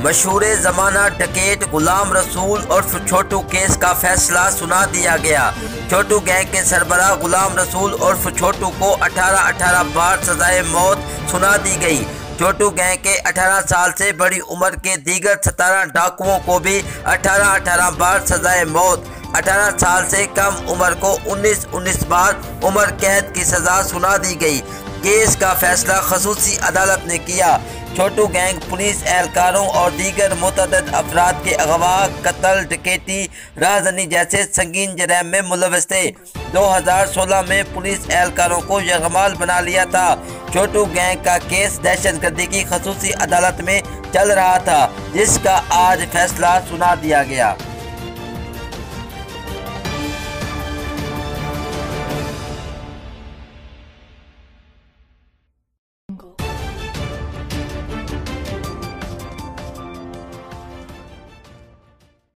मशहूर ज़माना डकैत गुलाम रसूल और छोटू केस का फैसला सुना दिया गया। छोटू गैंग के सरबराह गुलाम रसूल और छोटू को 18-18 बार सजाए मौत सुना दी गई। छोटू गैंग के 18 साल से बड़ी उम्र के दीगर 17 डाकुओं को भी 18-18 बार सजाए मौत, 18 साल से कम उम्र को 19-19 बार उम्र कैद की सज़ा सुना दी गई। केस का फैसला खसूसी अदालत ने किया। छोटू गैंग पुलिस एहलकारों और दीगर मुतअद्दिद अफराद के अगवा, कत्ल, डकैती, राहज़नी जैसे संगीन जराइम में मुलव्वस थे। 2016 में पुलिस एहलकारों को यरगमाल बना लिया था। छोटू गैंग का केस दहशतगर्दी की खसूसी अदालत में चल रहा था, जिसका आज फैसला सुना दिया गया।